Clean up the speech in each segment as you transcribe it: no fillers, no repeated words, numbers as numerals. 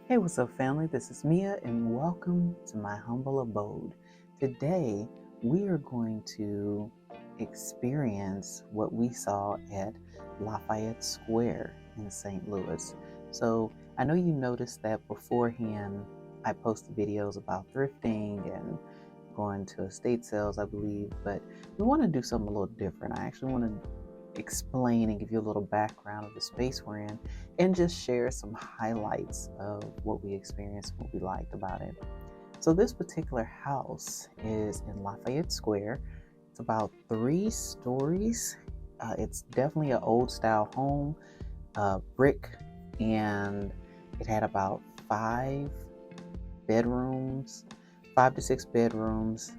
Hey, what's up, family? This is Mia, and welcome to my humble abode. Today, we are going to experience what we saw at Lafayette Square in St. Louis. So, I know you noticed that beforehand, I posted videos about thrifting and going to estate sales, I believe, but we want to do something a little different. I actually want to explain and give you a little background of the space we're in and just share some highlights of what we experienced, what we liked about it. So this particular house is in Lafayette Square. It's about 3 stories. It's definitely an old style home, brick, and it had about 5 bedrooms, 5 to 6 bedrooms,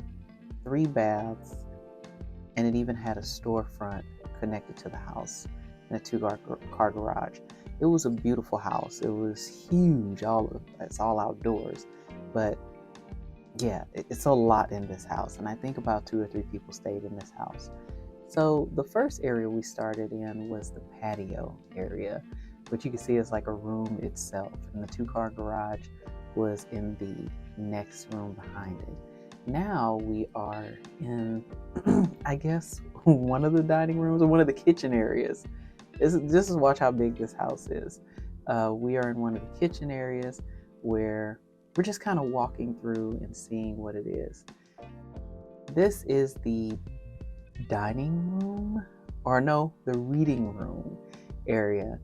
3 baths, and it even had a storefront connected to the house and a two-car garage. It was a beautiful house. It was huge. It's all outdoors, but yeah, it's a lot in this house, and I think about 2 or 3 people stayed in this house. So the first area we started in was the patio area, which you can see is like a room itself, and the two-car garage was in the next room behind it. Now we are in, I guess, one of the dining rooms or one of the kitchen areas. This is watch how big this house is. We are in one of the kitchen areas where we're just kind of walking through and seeing what it is. This is the dining room, or no, the reading room area,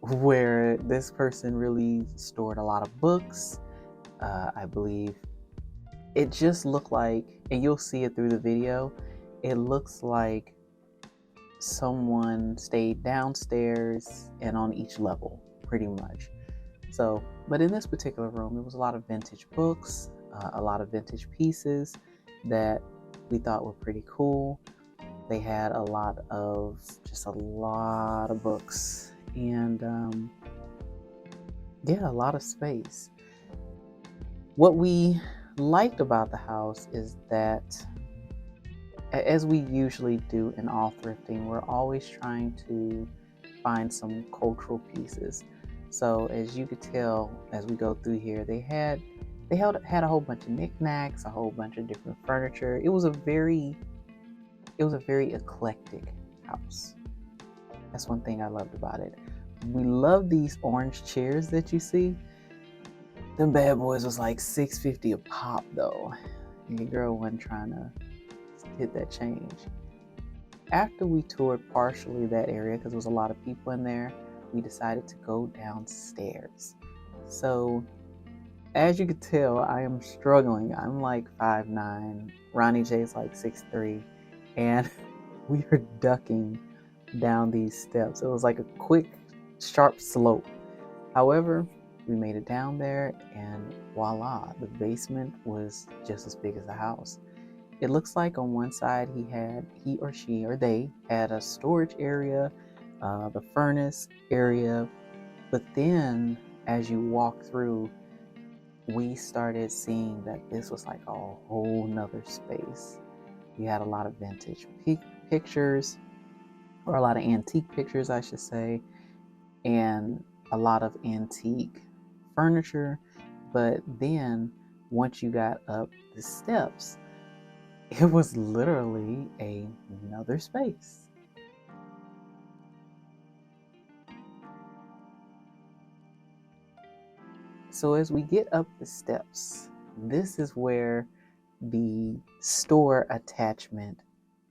where this person really stored a lot of books. I believe it just looked like, and you'll see it through the video, it looks like someone stayed downstairs and on each level, pretty much. So, but in this particular room, there was a lot of vintage books, a lot of vintage pieces that we thought were pretty cool. They had a lot of books, and yeah, a lot of space. What we liked about the house is that, as we usually do in all thrifting, we're always trying to find some cultural pieces. So as you could tell as we go through here, had a whole bunch of knickknacks, a whole bunch of different furniture. It was a very eclectic house. That's one thing I loved about it. We love these orange chairs that you see. Them bad boys was like $6.50 a pop though. And your girl wasn't trying to hit that change. After we toured partially that area, because there was a lot of people in there, we decided to go downstairs. So as you could tell, I am struggling. I'm like 5'9". Ronnie J's like 6'3", and we are ducking down these steps. It was like a quick, sharp slope. However, we made it down there, and voila, the basement was just as big as the house. It looks like on one side he or she or they had a storage area, the furnace area, but then as you walk through, we started seeing that this was like a whole nother space. We had a lot of vintage pictures, or a lot of antique pictures, I should say, and a lot of antique furniture. But then once you got up the steps, it was literally another space. So as we get up the steps, this is where the store attachment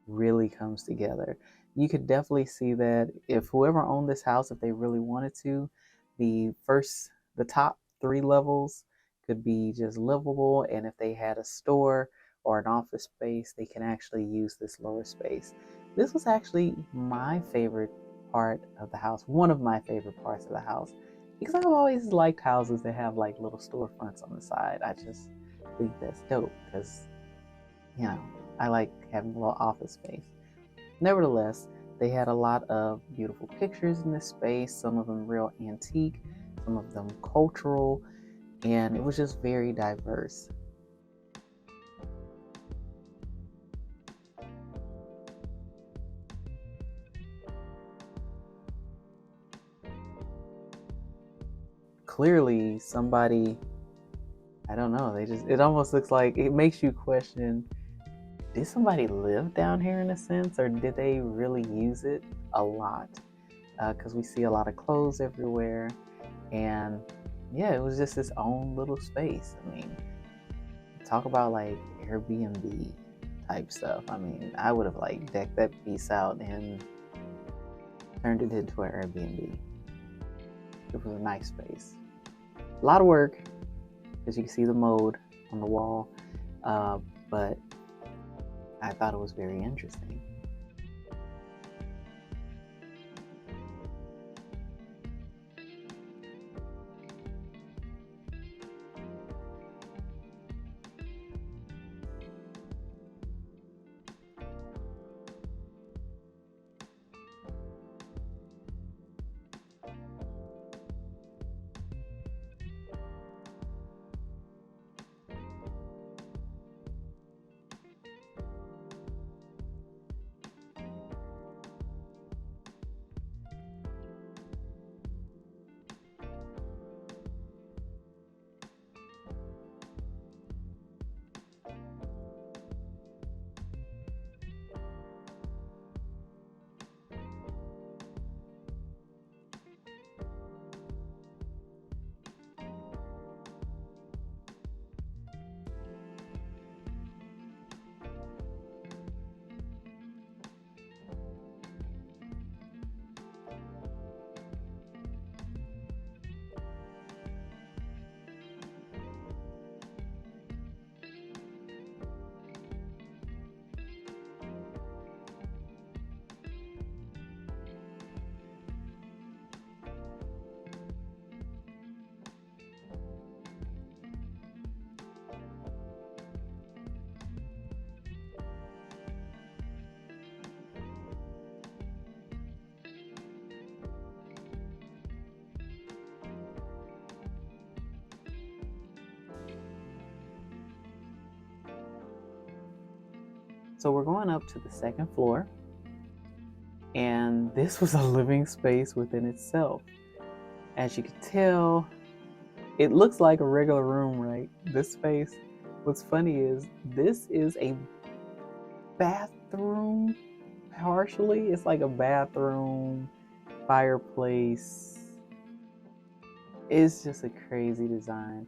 really comes together. You could definitely see that if whoever owned this house, if they really wanted to, the top 3 levels could be just livable, and if they had a store or an office space, they can actually use this lower space. This was actually my favorite part of the house, one of my favorite parts of the house, because I've always liked houses that have like little storefronts on the side. I just think that's dope because, you know, I like having a little office space. Nevertheless, they had a lot of beautiful pictures in this space, some of them real antique, some of them cultural, and it was just very diverse. clearly somebody, I don't know, it almost looks like, it makes you question, did somebody live down here in a sense, or did they really use it a lot? Because we see a lot of clothes everywhere, and yeah, it was just its own little space. I mean, talk about like Airbnb type stuff. I mean, I would have like decked that piece out and turned it into an Airbnb. It was a nice space. A lot of work, because you can see the mold on the wall, but I thought it was very interesting. So we're going up to the second floor, and this was a living space within itself. As you can tell, it looks like a regular room, right? This space. What's funny is this is a bathroom, partially. It's like a bathroom, fireplace. It's just a crazy design.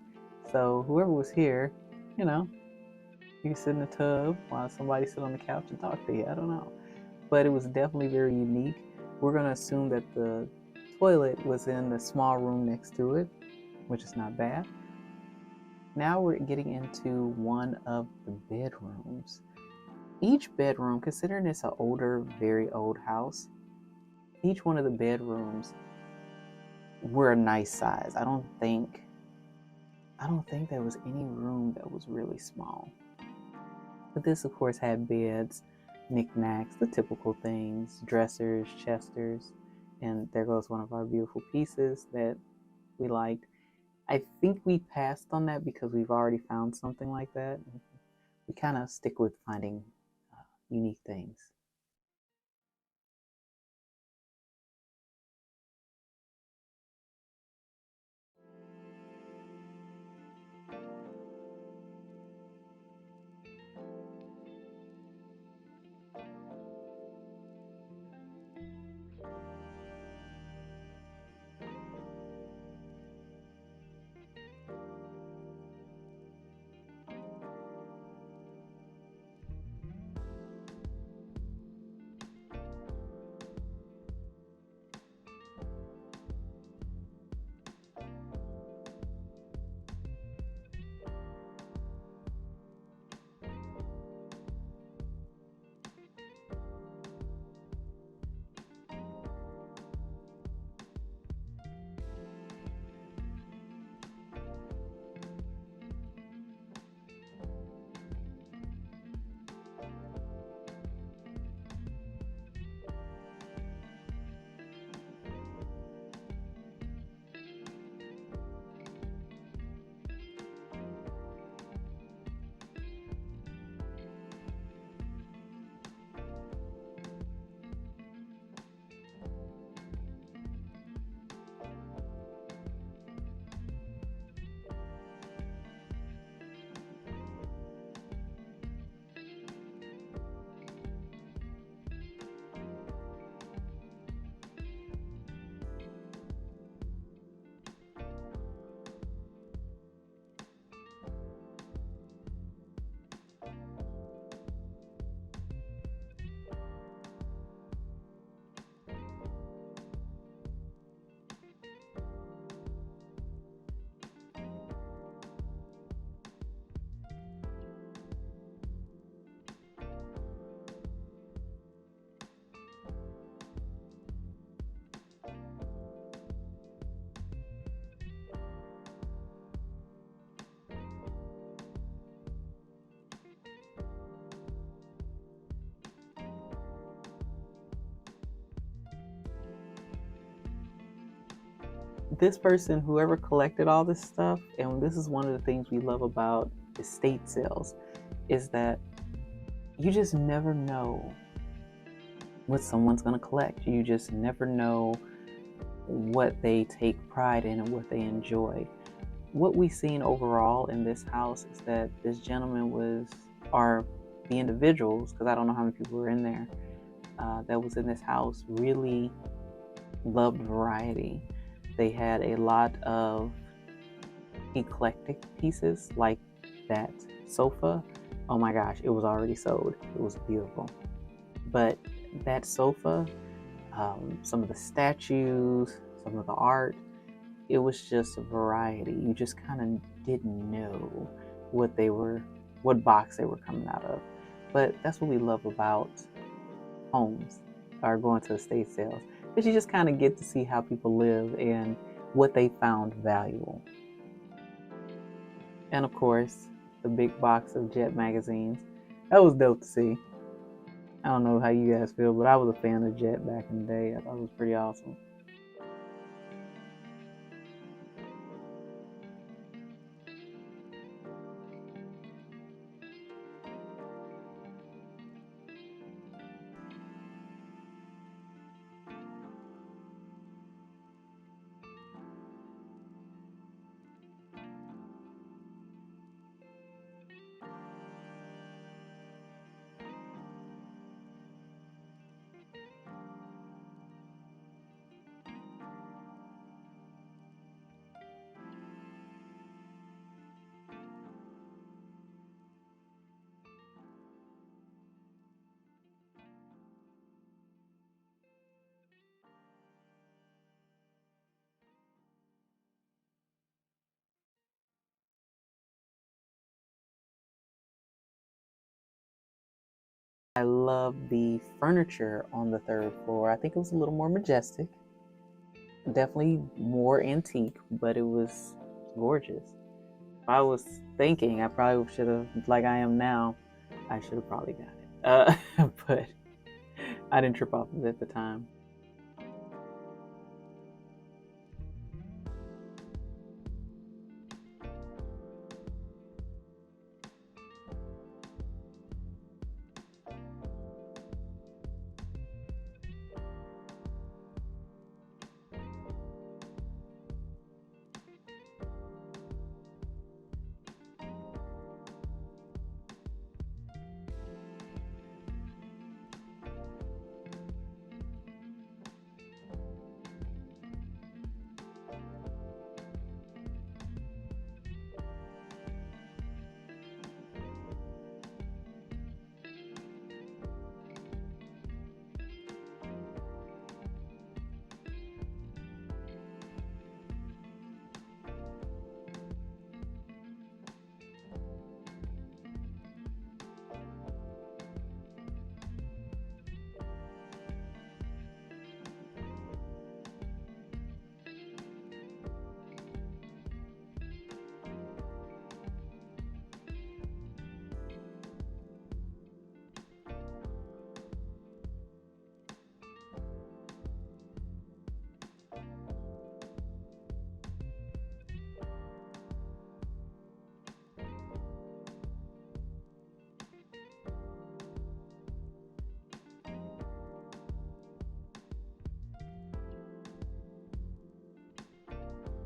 So whoever was here, you know, you can sit in the tub while somebody sit on the couch and talk to you. I don't know. But it was definitely very unique. We're going to assume that the toilet was in the small room next to it, which is not bad. Now we're getting into one of the bedrooms. Each bedroom, considering it's an older, very old house, each one of the bedrooms were a nice size. I don't think there was any room that was really small. But this, of course, had beds, knickknacks, the typical things, dressers, chesters, and there goes one of our beautiful pieces that we liked. I think we passed on that because we've already found something like that. We kind of stick with finding unique things. this person, whoever collected all this stuff, and this is one of the things we love about estate sales, is that you just never know what someone's going to collect. You just never know what they take pride in and what they enjoy. What we've seen overall in this house is that this gentleman or the individuals, because I don't know how many people were in there, that was in this house, really loved variety. They had a lot of eclectic pieces, like that sofa. Oh my gosh, it was already sold. It was beautiful. But that sofa, some of the statues, some of the art, it was just a variety. You just kind of didn't know what box they were coming out of. But that's what we love about homes or going to estate sales, because you just kind of get to see how people live and what they found valuable. And of course, the big box of Jet magazines. That was dope to see. I don't know how you guys feel, but I was a fan of Jet back in the day. I thought it was pretty awesome. I love the furniture on the third floor. I think it was a little more majestic, definitely more antique, but it was gorgeous. If I was thinking, I probably should have, like I am now, I should have probably got it. But I didn't trip off of it at the time.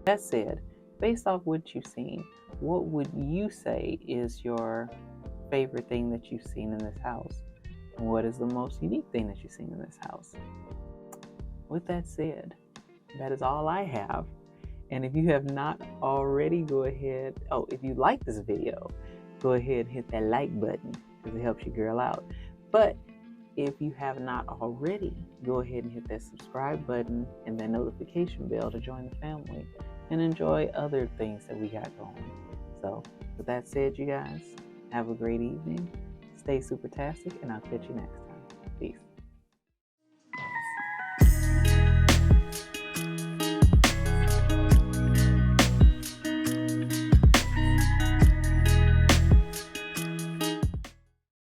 That said, based off what you've seen, what would you say is your favorite thing that you've seen in this house? And what is the most unique thing that you've seen in this house? With that said, that is all I have. And if you have not already, go ahead. Oh, if you like this video, go ahead and hit that like button because it helps your girl out. But if you have not already, go ahead and hit that subscribe button and that notification bell to join the family and enjoy other things that we got going. So with that said, you guys, have a great evening. Stay super-tastic, and I'll catch you next time. Peace.